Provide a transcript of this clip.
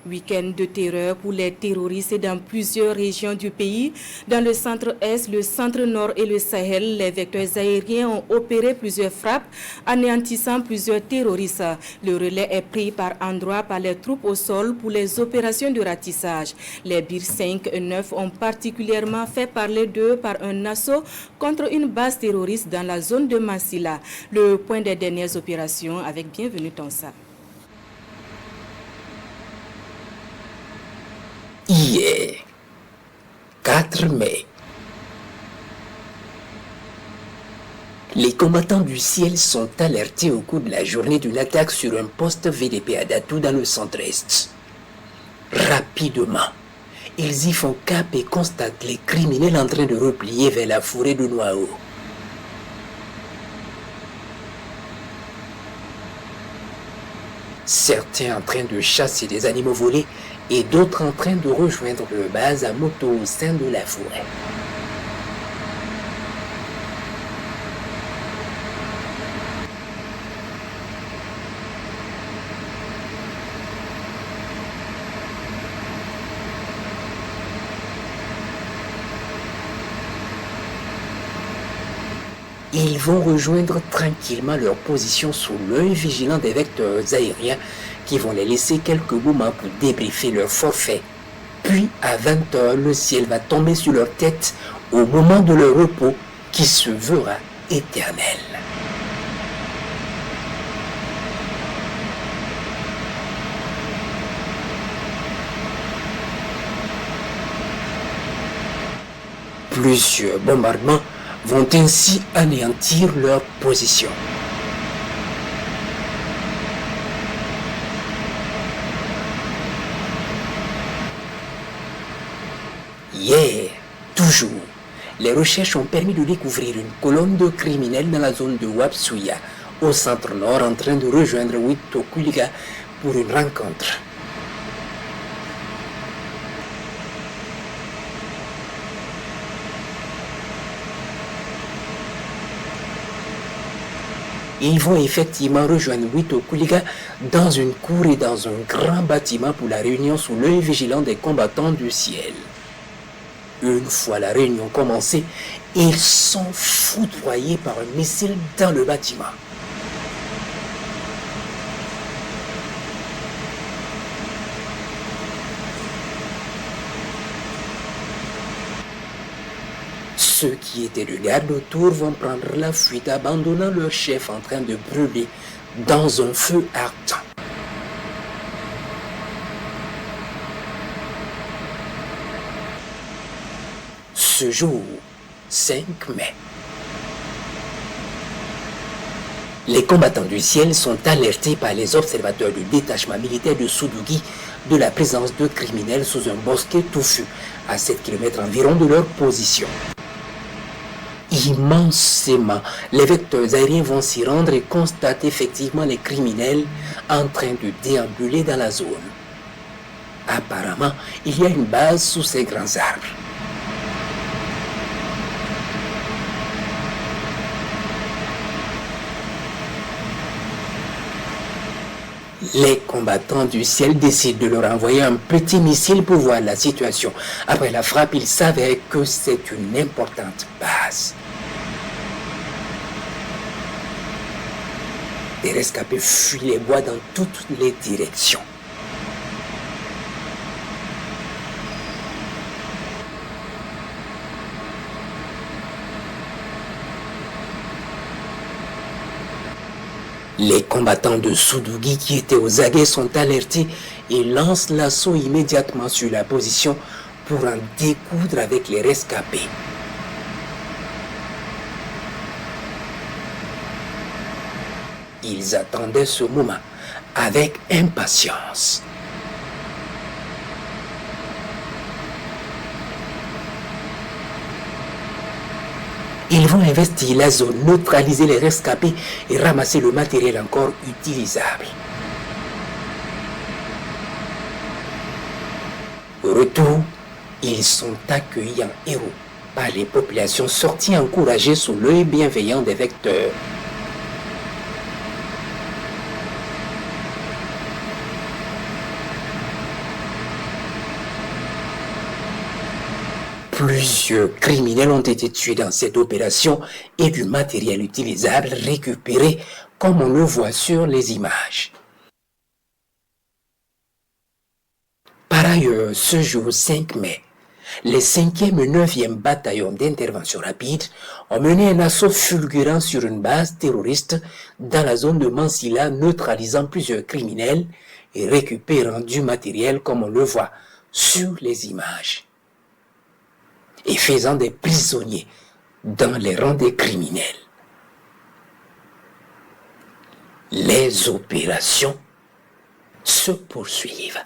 Week-end de terreur pour les terroristes dans plusieurs régions du pays. Dans le centre-est, le centre-nord et le Sahel, les vecteurs aériens ont opéré plusieurs frappes, anéantissant plusieurs terroristes. Le relais est pris par endroits par les troupes au sol pour les opérations de ratissage. Les BIR 5 et 9 ont particulièrement fait parler d'eux par un assaut contre une base terroriste dans la zone de Massila. Le point des dernières opérations avec Bienvenue Tonsa. Hier, 4 mai, les combattants du ciel sont alertés au cours de la journée d'une attaque sur un poste VDP à Datou dans le centre-est. Rapidement, ils y font cap et constatent les criminels en train de replier vers la forêt de Noao. Certains en train de chasser des animaux volés et d'autres en train de rejoindre leur base à moto au sein de la forêt. Ils vont rejoindre tranquillement leur position sous l'œil vigilant des vecteurs aériens qui vont les laisser quelques moments pour débriefer leur forfait. Puis, à 20h, le ciel va tomber sur leur tête au moment de leur repos qui se verra éternel. Plusieurs bombardements vont ainsi anéantir leur position. Hier, toujours, les recherches ont permis de découvrir une colonne de criminels dans la zone de Wapsuya, au centre-nord, en train de rejoindre Witokuliga pour une rencontre. Ils vont effectivement rejoindre Witokuliga dans une cour et dans un grand bâtiment pour la réunion sous l'œil vigilant des combattants du ciel. Une fois la réunion commencée, ils sont foudroyés par un missile dans le bâtiment. Ceux qui étaient de garde autour vont prendre la fuite, abandonnant leur chef en train de brûler dans un feu ardent. Ce jour, 5 mai, les combattants du ciel sont alertés par les observateurs du détachement militaire de Soudougi de la présence de criminels sous un bosquet touffu, à 7 km environ de leur position. Immensément, les vecteurs aériens vont s'y rendre et constatent effectivement les criminels en train de déambuler dans la zone. Apparemment, il y a une base sous ces grands arbres. Les combattants du ciel décident de leur envoyer un petit missile pour voir la situation. Après la frappe, ils savaient que c'est une importante base. Les rescapés fuient les bois dans toutes les directions. Les combattants de Soudougi qui étaient aux aguets sont alertés et lancent l'assaut immédiatement sur la position pour en découdre avec les rescapés. Ils attendaient ce moment avec impatience. Ils vont investir la zone, neutraliser les rescapés et ramasser le matériel encore utilisable. Au retour, ils sont accueillis en héros par les populations sorties encouragées sous l'œil bienveillant des vecteurs. Plusieurs criminels ont été tués dans cette opération et du matériel utilisable récupéré comme on le voit sur les images. Par ailleurs, ce jour 5 mai, les 5e et 9e bataillons d'intervention rapide ont mené un assaut fulgurant sur une base terroriste dans la zone de Mansilla, neutralisant plusieurs criminels et récupérant du matériel comme on le voit sur les images, et faisant des prisonniers dans les rangs des criminels. Les opérations se poursuivent.